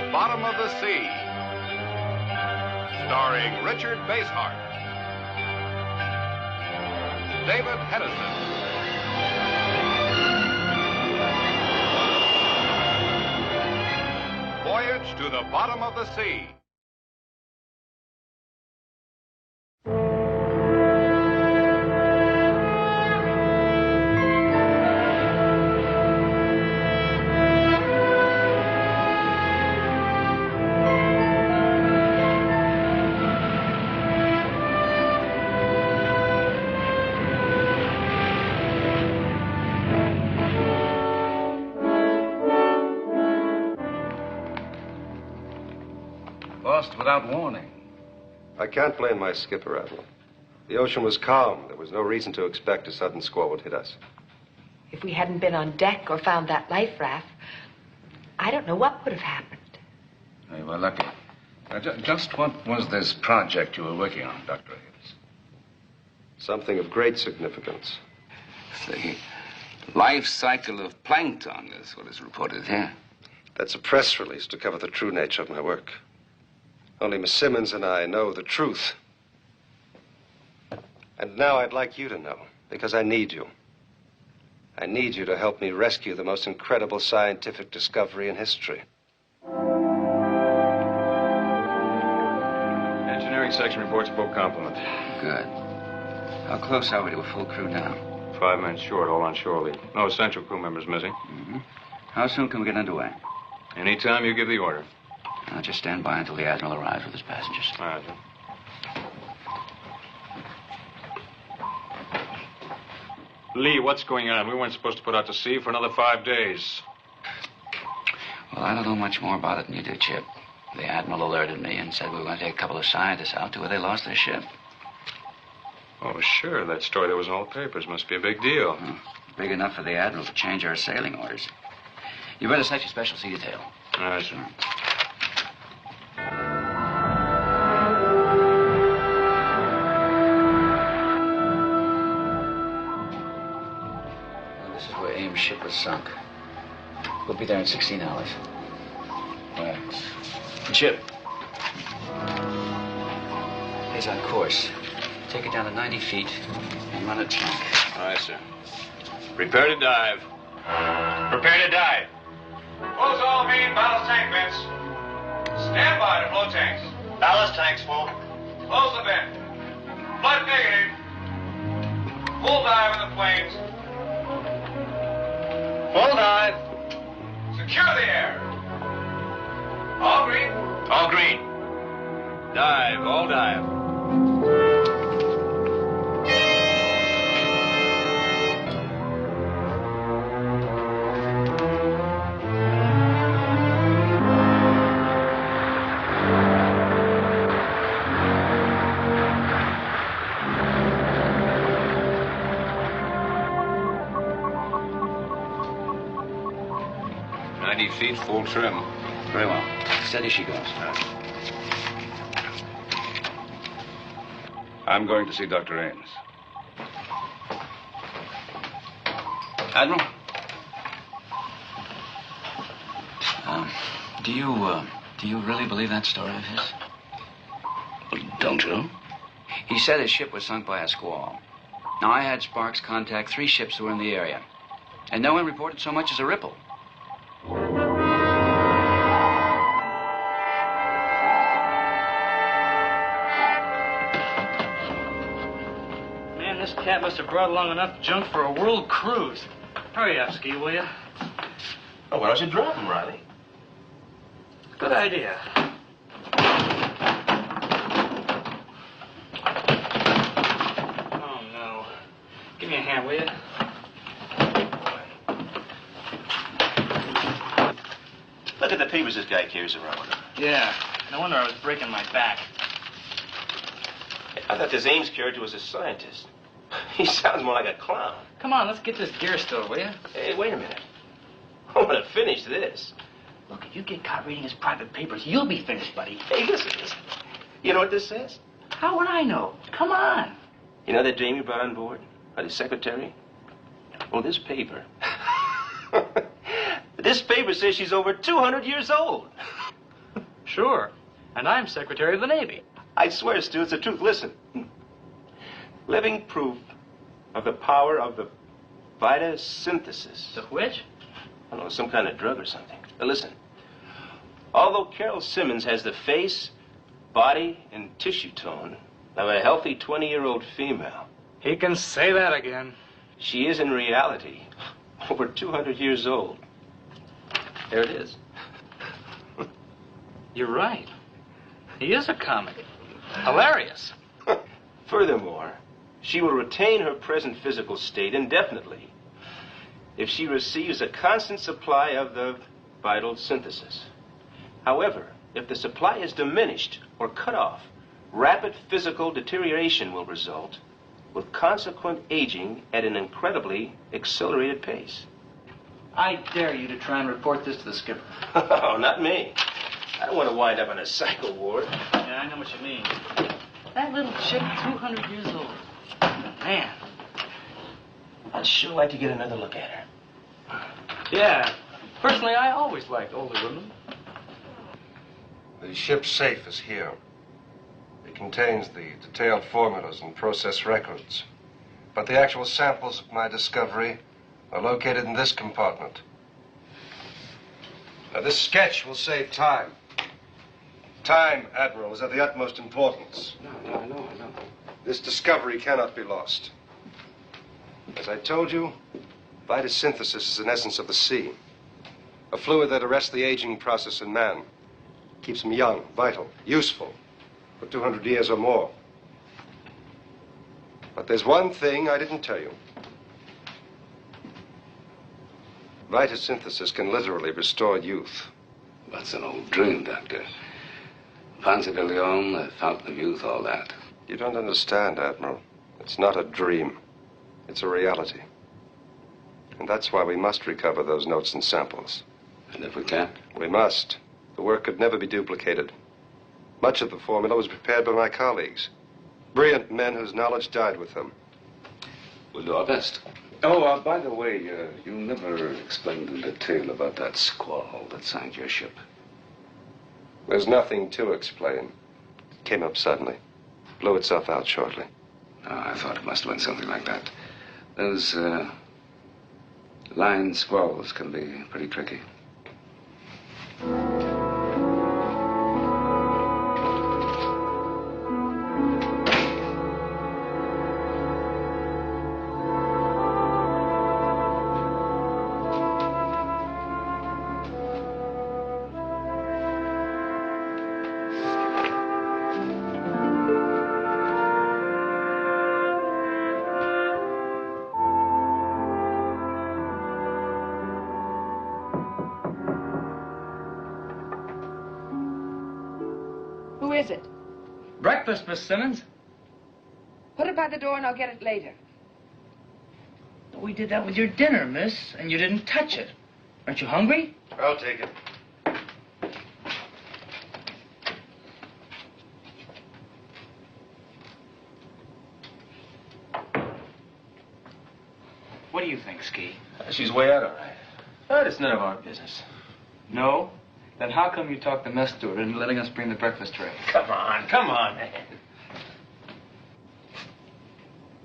the Bottom of the Sea. Starring Richard Basehart, David Hedison, Voyage to the Bottom of the Sea. Lost without warning. I can't blame my skipper, Admiral. The ocean was calm. There was no reason to expect a sudden squall would hit us. If we hadn't been on deck or found that life raft, I don't know what would have happened. You were lucky. Just what was this project you were working on, Dr. Ames? Something of great significance. The life cycle of plankton is what is reported here. That's a press release to cover the true nature of my work. Only Miss Simmons and I know the truth. And now I'd like you to know, because I need you. I need you to help me rescue the most incredible scientific discovery in history. Engineering section reports full complement. Good. How close are we to a full crew now? 5 men short, all on shore leave. No essential crew members missing. Mm-hmm. How soon can we get underway? Anytime you give the order. I'll just stand by until the Admiral arrives with his passengers. All right, then. Lee, what's going on? We weren't supposed to put out to sea for another 5 days. Well, I don't know much more about it than you do, Chip. The Admiral alerted me and said we were going to take a couple of scientists out to where they lost their ship. Oh, sure. That story that was in all the papers must be a big deal. Big enough for the Admiral to change our sailing orders. You better set your special sea detail. All right, sir. This is where Ames' ship was sunk. We'll be there in 16 hours. Thanks. Chip. He's on course. Take it down to 90 feet and run a tank. All right, sir. Prepare to dive. Prepare to dive. Close all main ballast tank vents. Stand by to blow tanks. Ballast tanks full. Close the vent. Flood negative. Full dive in the planes. Full dive. Secure the air. All green. All green. Dive, all dive. Feet, full trim. Very well. Steady she goes. I'm going to see Dr. Ames. Admiral? Do you really believe that story of his? Don't you? He said his ship was sunk by a squall. Now, I had Sparks contact 3 ships that were in the area, and no one reported so much as a ripple. This cat must have brought along enough junk for a world cruise. Hurry up, Ski, will you? Oh, why don't you drop him, Riley? Good idea. Oh, no. Give me a hand, will you? Look at the papers this guy carries around with him. Yeah. No wonder I was breaking my back. I thought this Ames character was a scientist. He sounds more like a clown. Come on, let's get this gear stowed, will you? Hey, wait a minute. I want to finish this. Look, if you get caught reading his private papers, you'll be finished, buddy. Hey, listen. You know what this says? How would I know? Come on. You know that dame you brought on board? Or the secretary? Well, this paper. This paper says she's over 200 years old. Sure. And I'm Secretary of the Navy. I swear, Stu, it's the truth. Listen. Living proof of the power of the photosynthesis. The which? I don't know, some kind of drug or something. Now listen. Although Carol Simmons has the face, body, and tissue tone of a healthy 20-year-old female, He can say that again. she is in reality over 200 years old. There it is. You're right. He is a comic. Hilarious. Furthermore, she will retain her present physical state indefinitely if she receives a constant supply of the vital synthesis. However, if the supply is diminished or cut off, rapid physical deterioration will result, with consequent aging at an incredibly accelerated pace. I dare you to try and report this to the skipper. Oh, not me. I don't want to wind up in a psycho ward. Yeah, I know what you mean. That little chick, 200 years old. Man. I'd sure like to get another look at her. Yeah. Personally, I always liked older women. The ship's safe is here. It contains the detailed formulas and process records. But the actual samples of my discovery are located in this compartment. Now, this sketch will save time. Time, Admiral, is of the utmost importance. No, I know. This discovery cannot be lost. As I told you, photosynthesis is an essence of the sea. A fluid that arrests the aging process in man. Keeps him young, vital, useful for 200 years or more. But there's one thing I didn't tell you. Photosynthesis can literally restore youth. That's an old dream, Doctor. Ponce de Leon, the fountain of youth, all that. You don't understand, Admiral. It's not a dream. It's a reality. And that's why we must recover those notes and samples. And if we can't? We must. The work could never be duplicated. Much of the formula was prepared by my colleagues. Brilliant men whose knowledge died with them. We'll do our best. Oh, by the way, you never explained in detail about that squall that sank your ship. There's nothing to explain. It came up suddenly. Blew itself out shortly. Oh, I thought it must have been something like that. Those line squalls can be pretty tricky. Who is it? Breakfast, Miss Simmons. Put it by the door and I'll get it later. We did that with your dinner, miss, and you didn't touch it. Aren't you hungry? I'll take it. What do you think, Ski? She's way out, all right. But it's none of our business. No? Then how come you talked the mess steward into letting us bring the breakfast tray? Come on, man.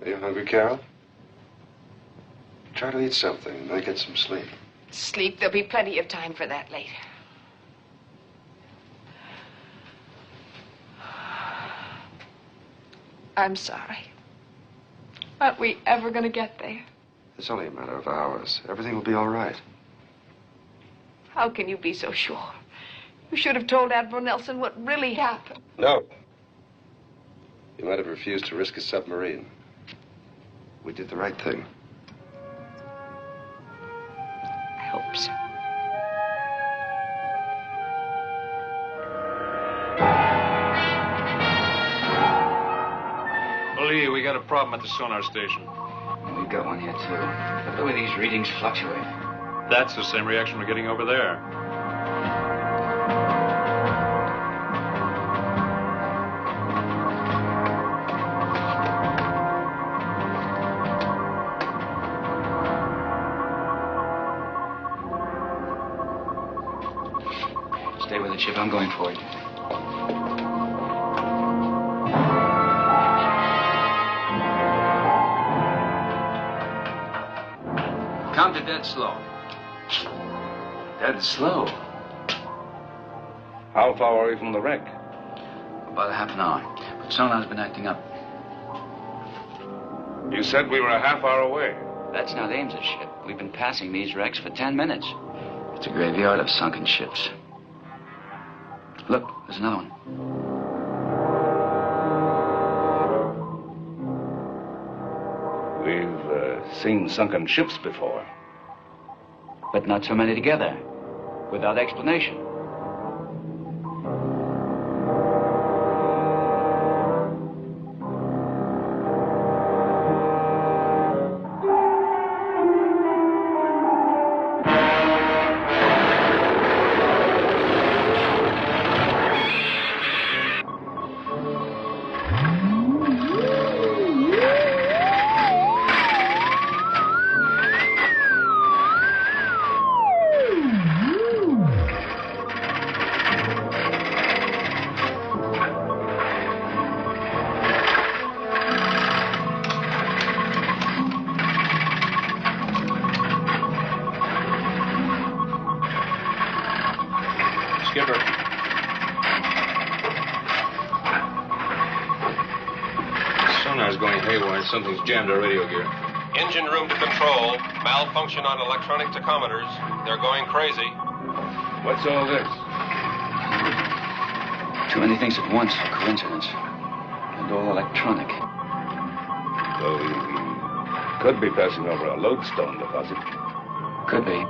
Are you hungry, Carol? Try to eat something and then get some sleep. Sleep. There'll be plenty of time for that later. I'm sorry. Aren't we ever going to get there? It's only a matter of hours. Everything will be all right. How can you be so sure? You should have told Admiral Nelson what really happened. No. You might have refused to risk a submarine. We did the right thing. I hope so. Lee, we got a problem at the sonar station. We've got one here, too. But the way these readings fluctuate. That's the same reaction we're getting over there. Stay with it, Chip. I'm going for it. Come to dead slow. Dead slow. How far are we from the wreck? About a half an hour. But sonar's been acting up. You said we were a half hour away. That's not Ames's ship. We've been passing these wrecks for 10 minutes. It's a graveyard of sunken ships. Look, there's another one. We've seen sunken ships before. But not so many together. Without explanation. Skipper. Sonar's going haywire. Something's jammed our radio gear. Engine room to control. Malfunction on electronic tachometers. They're going crazy. What's all this? Too many things at once for coincidence. And all electronic. So we could be passing over a lodestone deposit. Could be.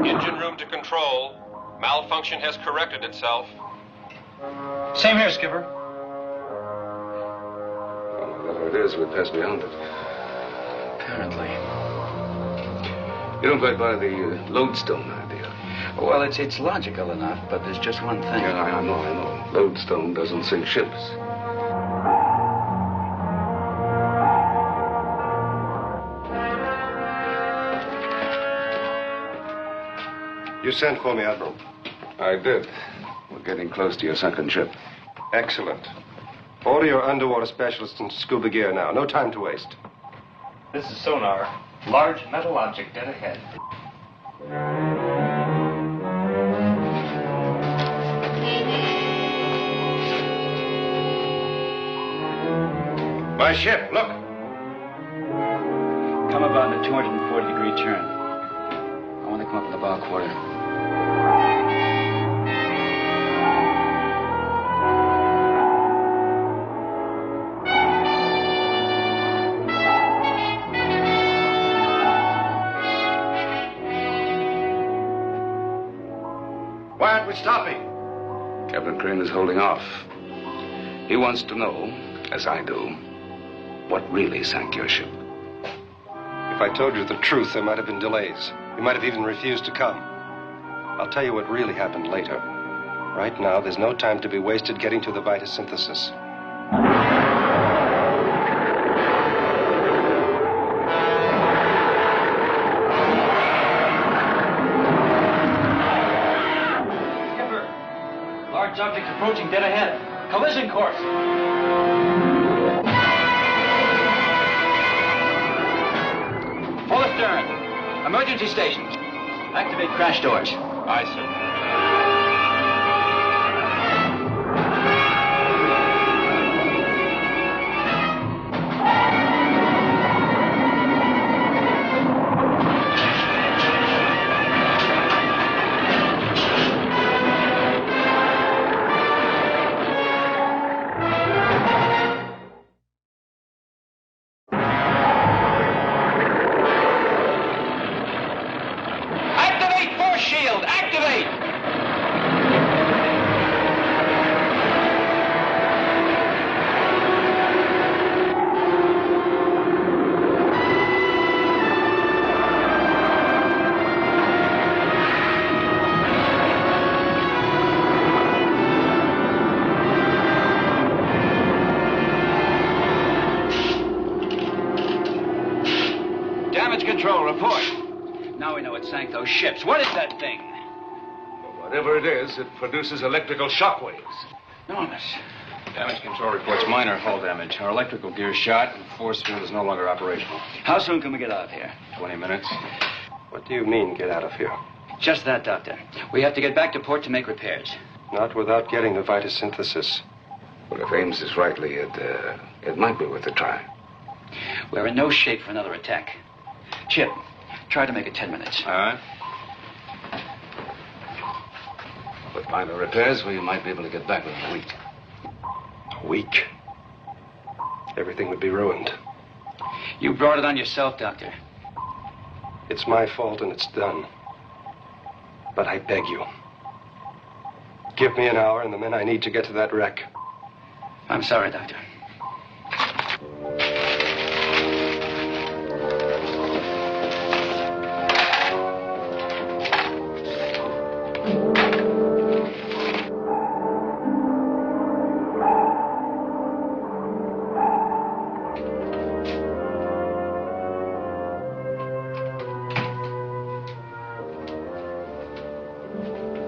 Engine room to control. Malfunction has corrected itself. Same here, Skipper. Well, whatever it is, we'll pass beyond it. Apparently. You don't quite buy the lodestone idea. Well, it's logical enough, but there's just one thing. Yeah, I know. Lodestone doesn't sink ships. You sent for me, Admiral. I did. We're getting close to your sunken ship. Excellent. Order your underwater specialists in scuba gear now. No time to waste. This is sonar. Large metal object dead ahead. My ship, look. Come about a 240-degree turn. I want to come up in the bow quarter. Why aren't we stopping? Captain Crane is holding off. He wants to know, as I do, what really sank your ship. If I told you the truth, there might have been delays. You might have even refused to come. I'll tell you what really happened later. Right now, there's no time to be wasted getting to the vitosynthesis. Skipper, large object approaching dead ahead. Collision course. Full astern. Emergency stations. Activate crash doors. Aye, sir. Activate force shield! Activate! Damage control, report. Now we know what sank those ships. What is that thing? Oh, Whatever it is, it produces electrical shock waves. Enormous. Damage control reports minor hull damage. Our electrical gear's shot, and force field is no longer operational. How soon can we get out of here? 20 minutes. What do you mean, get out of here? Just that, Doctor. We have to get back to port to make repairs. Not without getting the vitosynthesis. Well, if Ames is right, Lee, it might be worth a try. We're in no shape for another attack. Chip, try to make it 10 minutes. All right. With minor repairs, we might be able to get back within a week. A week? Everything would be ruined. You brought it on yourself, Doctor. It's my fault and it's done. But I beg you. Give me an hour and the men I need to get to that wreck. I'm sorry, Doctor.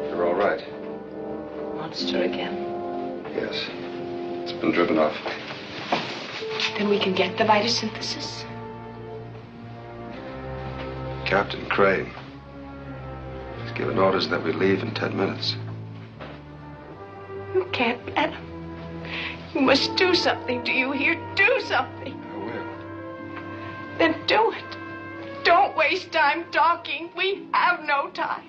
You're all right. Monster again. Yes. It's been driven off. Then we can get the vitosynthesis. Captain Crane. He's given orders that we leave in 10 minutes. You can't let him. You must do something. Do you hear? Do something. I will. Then do it. Don't waste time talking. We have no time.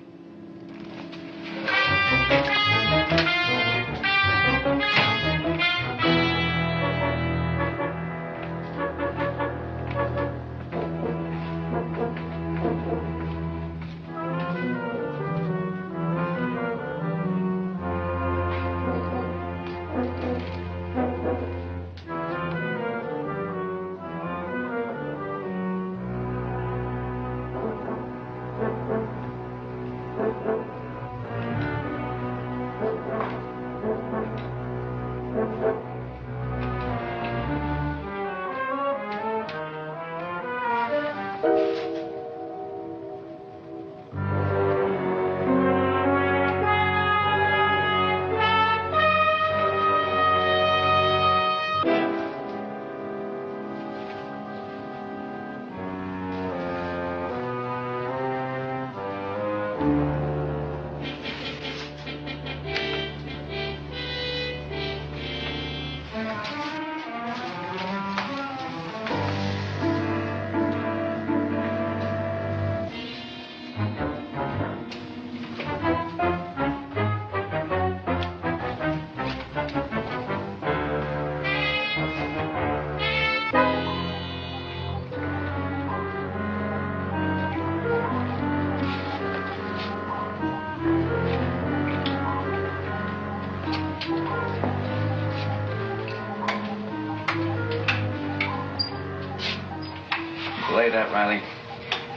Lay that, Riley.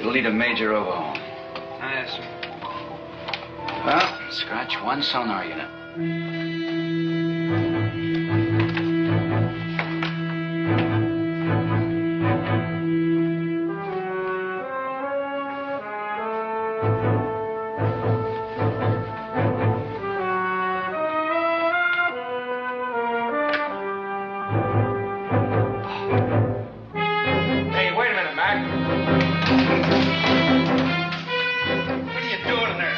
It'll need a major overhaul. Yes, sir. Well, scratch one sonar unit. Hey, wait a minute, Mac. What are you doing there?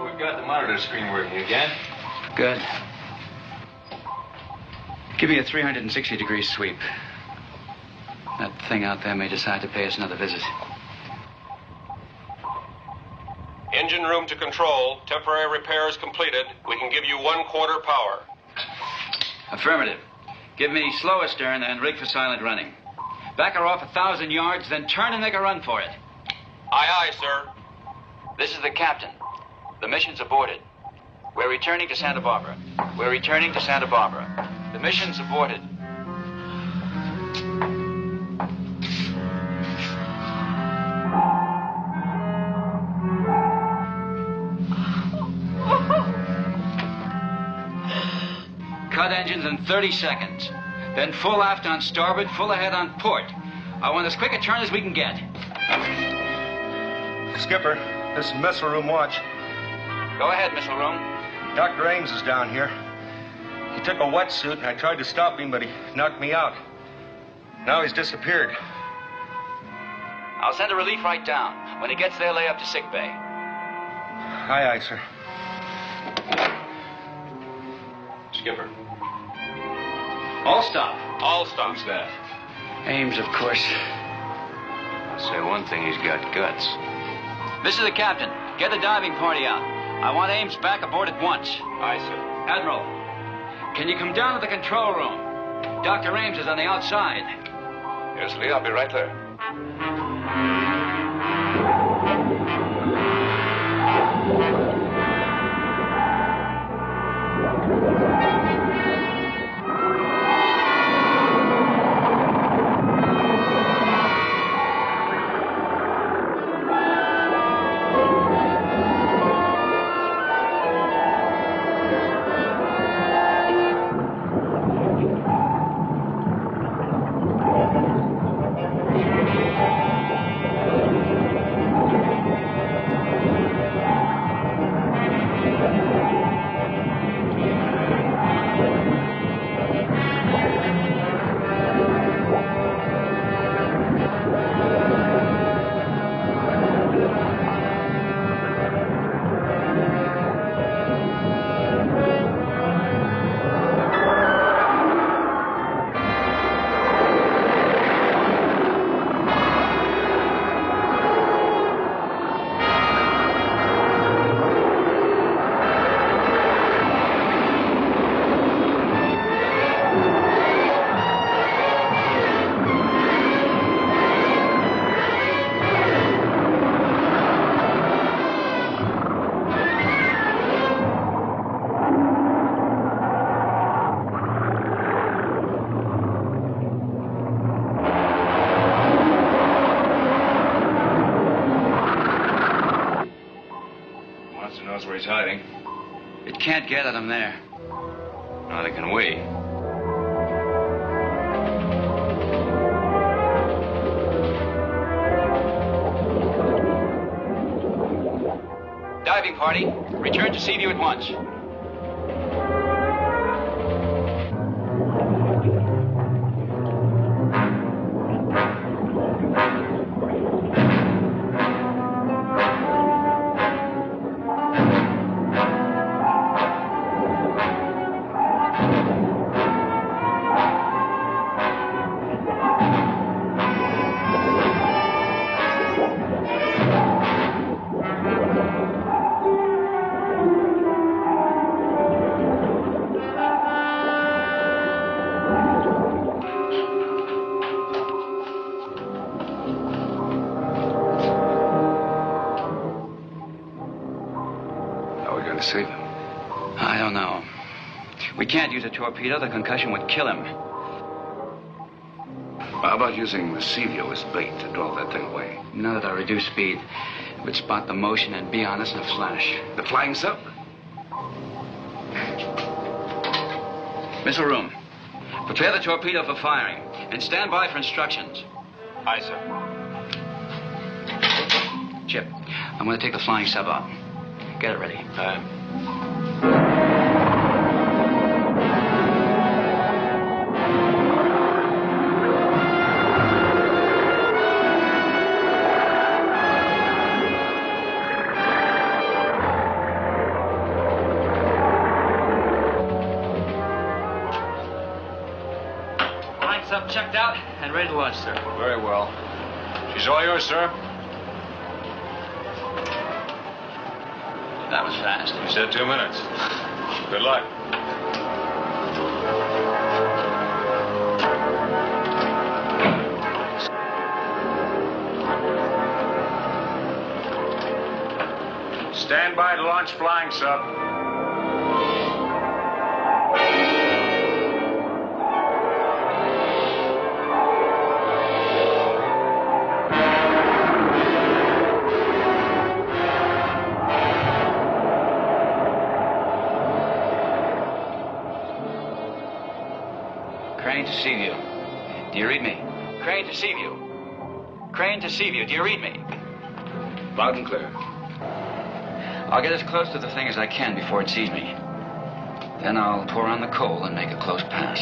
We've got the monitor screen working again. Good. Give me a 360-degree sweep. That thing out there may decide to pay us another visit. Engine room to control. Temporary repairs completed. We can give you 1/4 power. Affirmative. Give me slow astern and rig for silent running. Back her off 1,000 yards, then turn and make a run for it. Aye, aye, sir. This is the captain. The mission's aborted. We're returning to Santa Barbara. We're returning to Santa Barbara. The mission's aborted. Cut engines in 30 seconds. Then full aft on starboard, full ahead on port. I want as quick a turn as we can get. Skipper, this is missile room watch. Go ahead, missile room. Dr. Ames is down here. He took a wetsuit, and I tried to stop him, but he knocked me out. Now he's disappeared. I'll send a relief right down. When he gets there, lay up to sick bay. Aye, aye, sir. Skipper. All stop. All stop. Who's that? Ames, of course. I'll say one thing, he's got guts. This is the captain. Get the diving party out. I want Ames back aboard at once. Aye, sir. Admiral, can you come down to the control room? Dr. Ames is on the outside. Yes, Lee, I'll be right there. Knows where he's hiding. It can't get at him there. Neither can we. Diving party, return to Seaview at once. Save him? I don't know. We can't use a torpedo. The concussion would kill him. How about using the Seaview as bait to draw that thing away? None at our reduced speed. It would spot the motion and be on us in a flash. The flying sub? Missile room. Prepare the torpedo for firing and stand by for instructions. Aye, sir. Chip, I'm going to take the flying sub out. Get it ready. Flying sub checked out and ready to launch, sir. Very well. She's all yours, sir. That was fast. You said 2 minutes. Good luck. Stand by to launch flying sub. Crane to Seaview. Do you read me? Crane to Seaview. Crane to Seaview. Do you read me? Loud and clear. I'll get as close to the thing as I can before it sees me. Then I'll pour on the coal and make a close pass.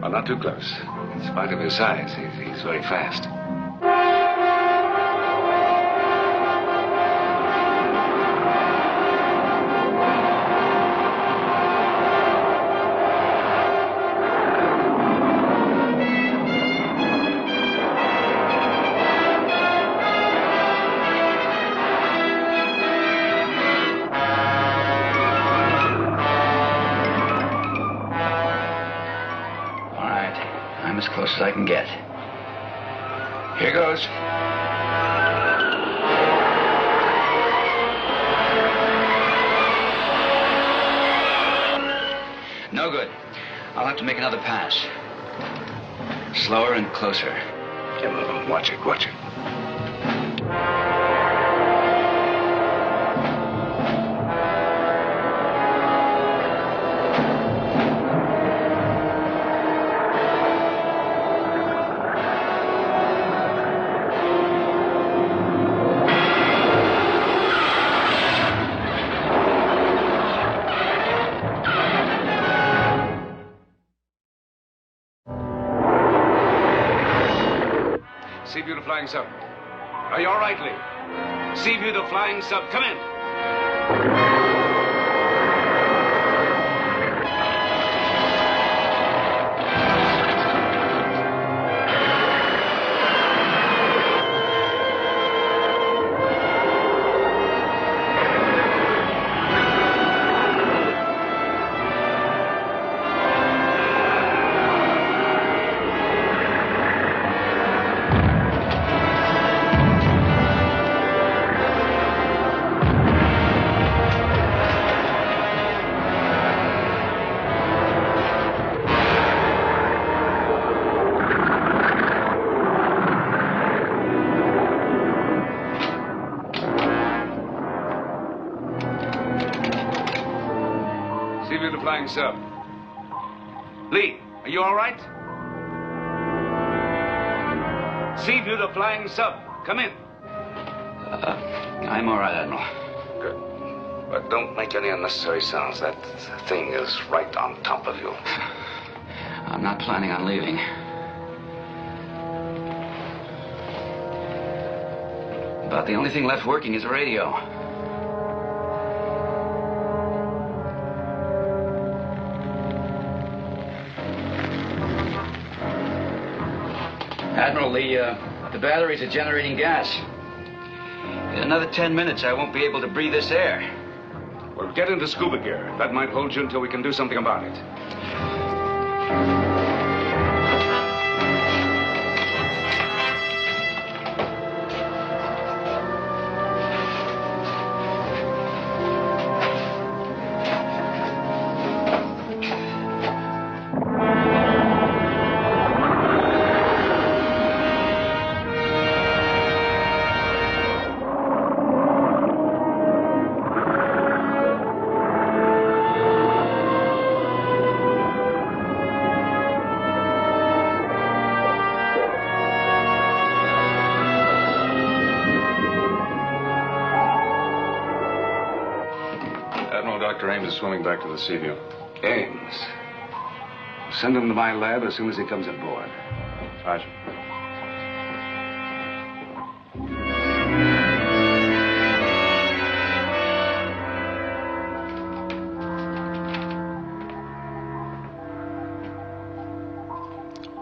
Well, not too close. In spite of his size, he's very fast. I'm as close as I can get. Here goes. No good. I'll have to make another pass. Slower and closer. Yeah, watch it, watch it. Seaview to flying sub. Are you all right, Lee? Seaview to flying sub. Come in. Seaview to flying sub. Lee, are you all right? Seaview to flying sub. Come in. I'm all right, Admiral. Good. But don't make any unnecessary sounds. That thing is right on top of you. I'm not planning on leaving. About the only thing left working is a radio. Admiral, the batteries are generating gas. In another 10 minutes, I won't be able to breathe this air. Well, get into scuba gear. That might hold you until we can do something about it. Dr. Ames is swimming back to the Seaview. Ames. Send him to my lab as soon as he comes aboard. Roger.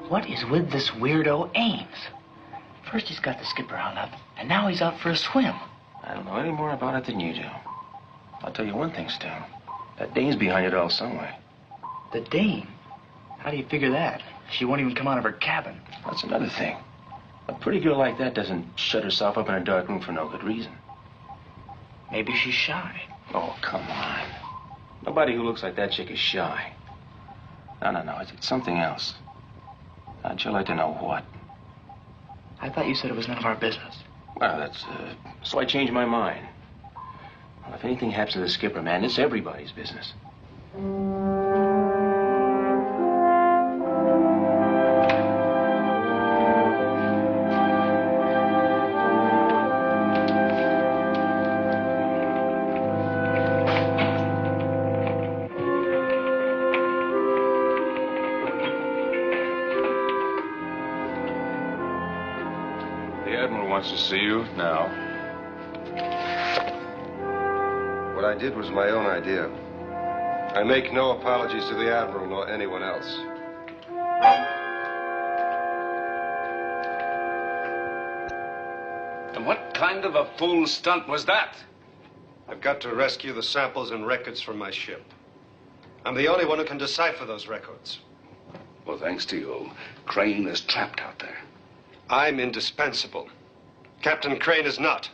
What is with this weirdo Ames? First he's got the skipper hung up, and now he's out for a swim. I don't know any more about it than you do. I'll tell you one thing, Stan. That dame's behind it all somewhere. The dame? How do you figure that? She won't even come out of her cabin. That's another thing. A pretty girl like that doesn't shut herself up in a dark room for no good reason. Maybe she's shy. Oh, come on. Nobody who looks like that chick is shy. No. It's something else. How'd you like to know what? I thought you said it was none of our business. Well, that's, so I changed my mind. Well, if anything happens to the skipper, man, it's everybody's business. To see you now. What I did was my own idea. I make no apologies to the Admiral nor anyone else. And what kind of a fool stunt was that? I've got to rescue the samples and records from my ship. I'm the only one who can decipher those records. Well, thanks to you, Crane is trapped out there. I'm indispensable. Captain Crane is not.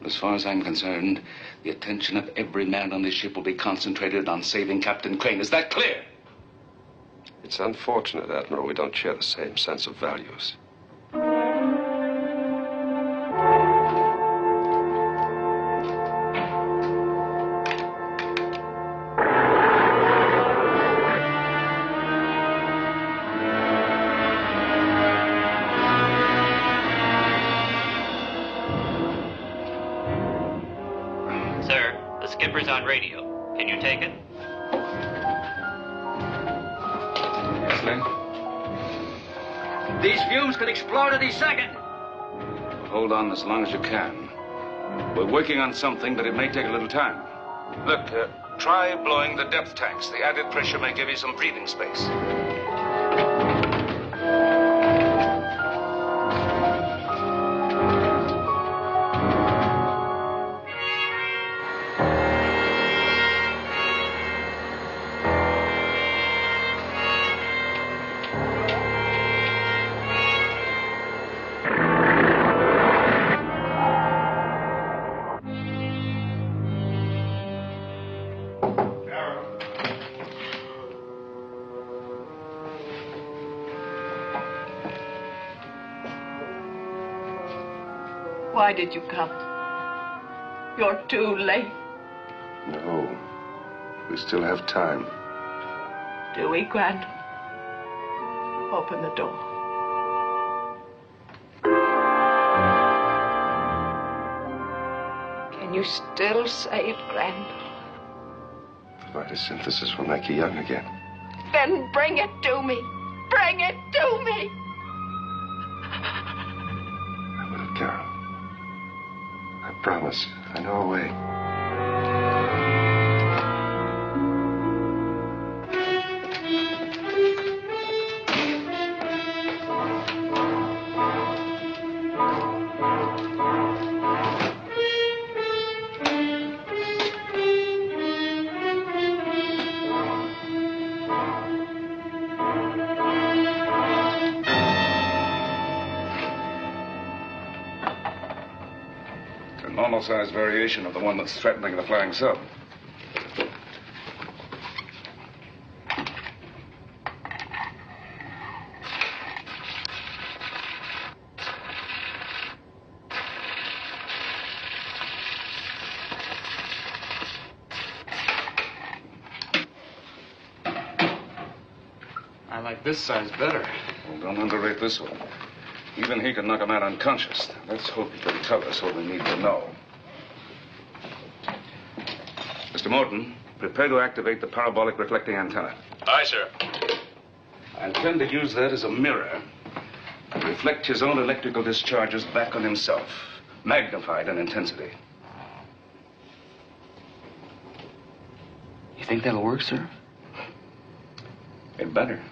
As far as I'm concerned, the attention of every man on this ship will be concentrated on saving Captain Crane. Is that clear? It's unfortunate, Admiral, we don't share the same sense of values. Skipper's on radio. Can you take it? Listening. These fumes could explode any second. Hold on as long as you can. We're working on something, but it may take a little time. Look, try blowing the depth tanks. The added pressure may give you some breathing space. Why did you come? You're too late. No. We still have time. Do we, Grant? Open the door. Can you still say it, Grant? Photosynthesis will make you young again. Then bring it to me. Bring it to me. I will, Carol. I promise. I know a way. Normal-sized variation of the one that's threatening the flying sub. I like this size better. Well, don't underrate this one. Even he can knock a man unconscious. Let's hope he can tell us what we need to know. Mr. Morton, prepare to activate the parabolic reflecting antenna. Aye, sir. I intend to use that as a mirror to reflect his own electrical discharges back on himself, magnified in intensity. You think that'll work, sir? It better.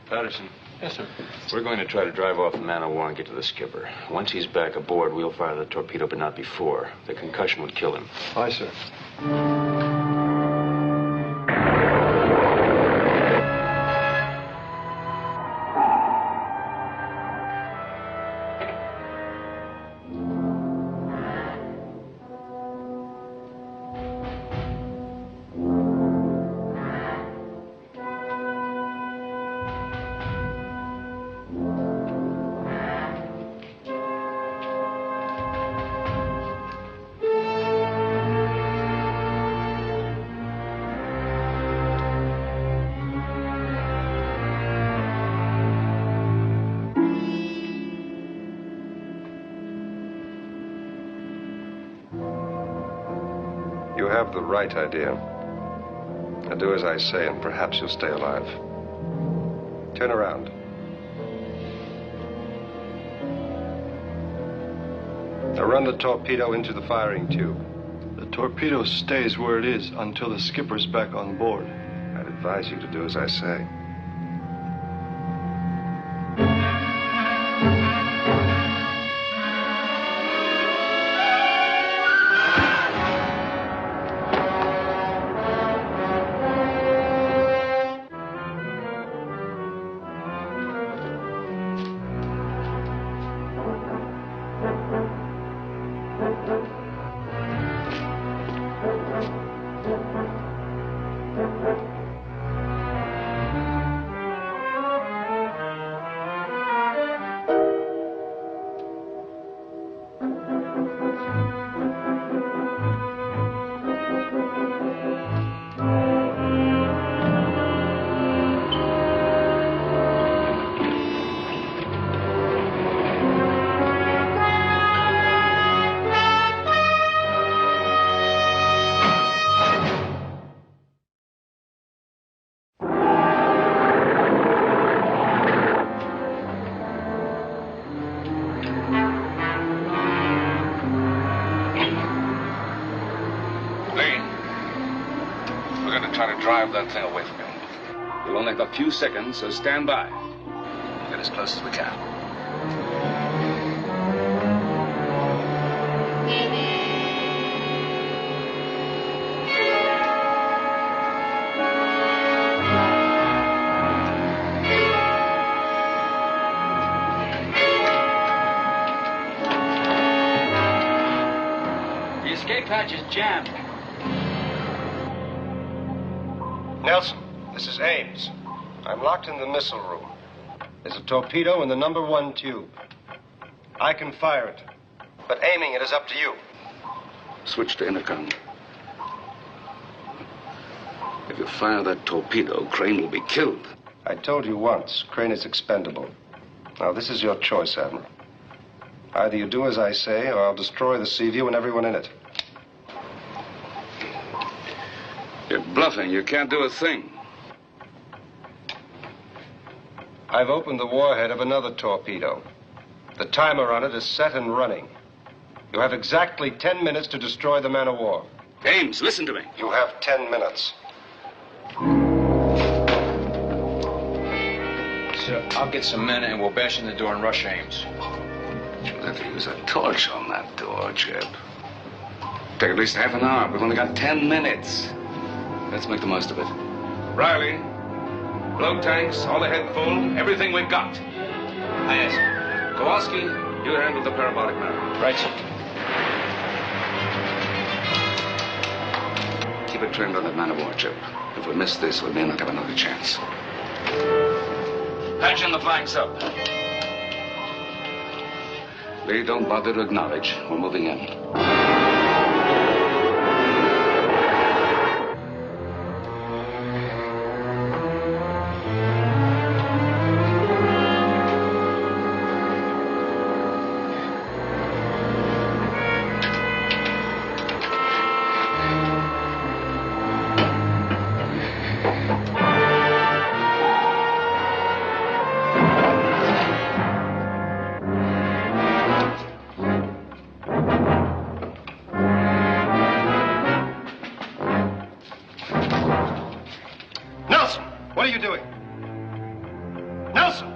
Patterson. Yes, sir. We're going to try to drive off the man-o-war and get to the skipper. Once he's back aboard, we'll fire the torpedo, but not before. The concussion would kill him. Aye, sir. You have the right idea. Now do as I say, and perhaps you'll stay alive. Turn around. Now run the torpedo into the firing tube. The torpedo stays where it is until the skipper's back on board. I'd advise you to do as I say. Drive that thing away from you. We'll only have a few seconds, so stand by. Get as close as we can. The escape hatch is jammed. Nelson, this is Ames. I'm locked in the missile room. There's a torpedo in the #1 tube. I can fire it, but aiming it is up to you. Switch to intercom. If you fire that torpedo, Crane will be killed. I told you once, Crane is expendable. Now, this is your choice, Admiral. Either you do as I say, or I'll destroy the Seaview and everyone in it. You're bluffing. You can't do a thing. I've opened the warhead of another torpedo. The timer on it is set and running. You have exactly 10 minutes to destroy the man-o-war. Ames, listen to me. You have 10 minutes. Sir, I'll get some men and we'll bash in the door and rush Ames. You'll have to use a torch on that door, Chip. Take at least half an hour. We've only got 10 minutes. Let's make the most of it. Riley, float tanks, all ahead full, everything we've got. Aye, yes. Kowalski, you handle the parabolic now. Right, sir. Keep it trimmed on that man-of-war, Chip. If we miss this, we may not have another chance. Patch in the flying sub. Lee, don't bother to acknowledge. We're moving in. What are you doing? Nelson!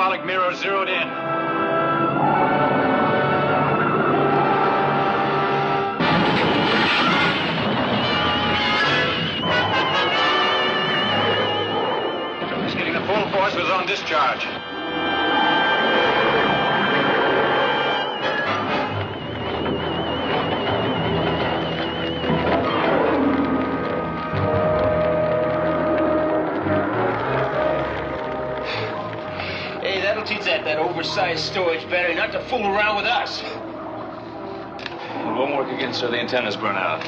hydraulic mirror zeroed in. He's getting the full force was on discharge. Hey, that'll teach that oversized storage battery not to fool around with us. It won't work again, sir. The antenna's burn out.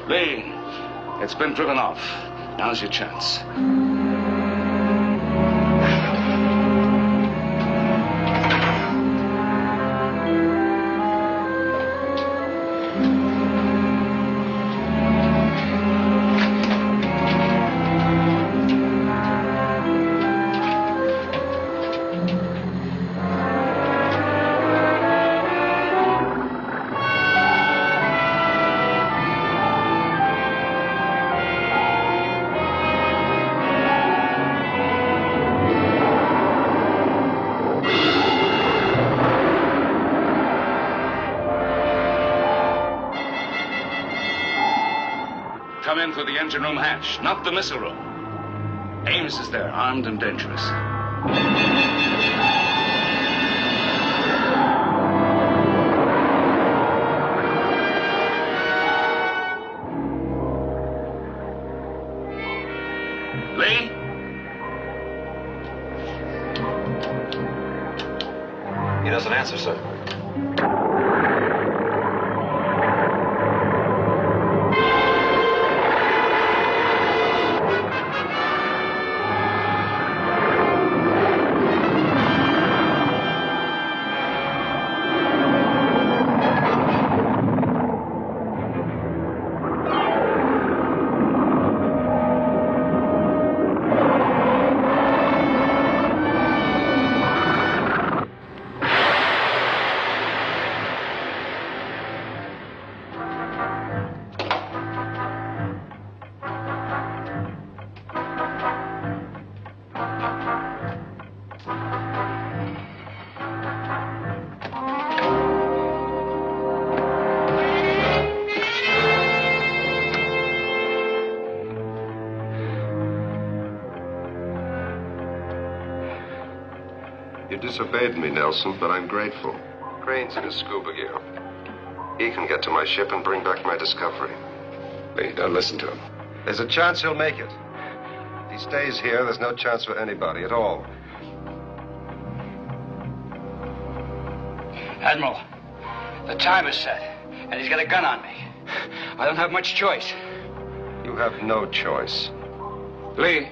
Lee, it's been driven off. Now's your chance. Come in through the engine room hatch, not the missile room. Ames is there, armed and dangerous. Lee? He doesn't answer, sir. You disobeyed me, Nelson, but I'm grateful. Crane's in his scuba gear. He can get to my ship and bring back my discovery. Lee, don't listen to him. There's a chance he'll make it. If he stays here, there's no chance for anybody at all. Admiral, the time is set, and he's got a gun on me. I don't have much choice. You have no choice. Lee?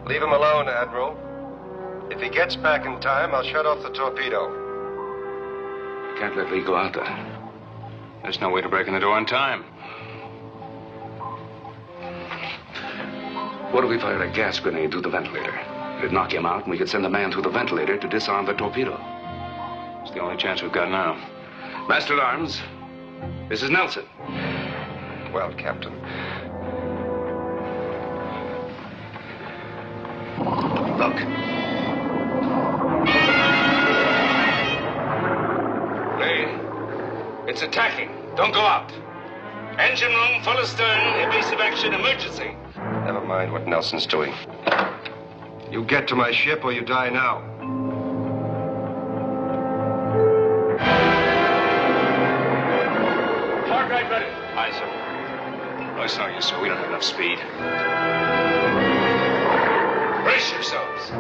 Leave him alone, Admiral. If he gets back in time, I'll shut off the torpedo. You can't let Lee go out there. There's no way to break in the door in time. What if we fired a gas grenade through the ventilator? It'd knock him out, and we could send a man through the ventilator to disarm the torpedo. It's the only chance we've got now. Master at Arms, this is Nelson. Well, Captain. Look. Lee, it's attacking. Don't go out. Engine room, full astern, evasive action, emergency. Never mind what Nelson's doing. You get to my ship or you die now. Park right ready. Aye, sir. Oh, it's no use, sir. We don't have enough speed. Brace yourselves.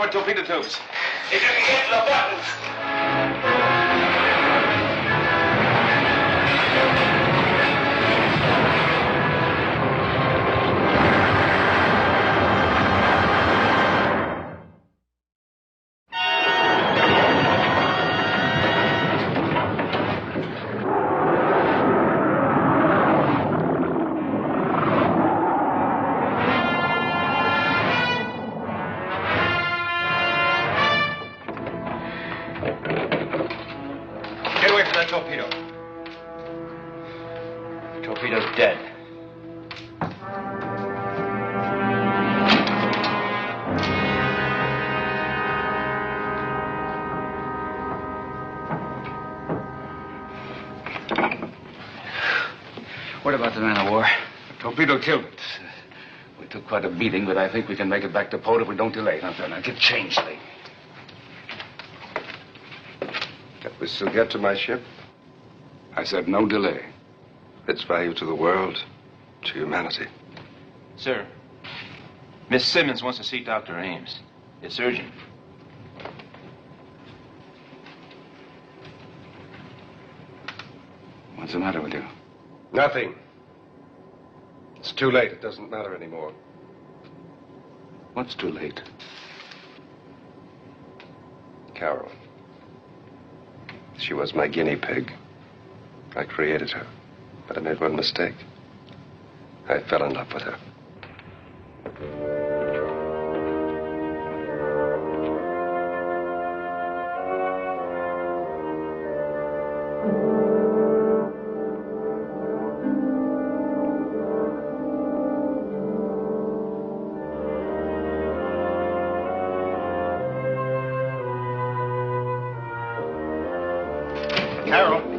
my torpedo tubes. If you can get to the buttons. Get away from that torpedo. The torpedo's dead. What about the man of war? The torpedo killed it. We took quite a beating, but I think we can make it back to port if we don't delay. Now get changed, Lee. Can we still get to my ship? I said no delay. Its value to the world, to humanity. Sir, Miss Simmons wants to see Dr. Ames. It's urgent. What's the matter with you? Nothing. It's too late. It doesn't matter anymore. What's too late? Carol. She was my guinea pig. I created her. But I made one mistake. I fell in love with her. Carol.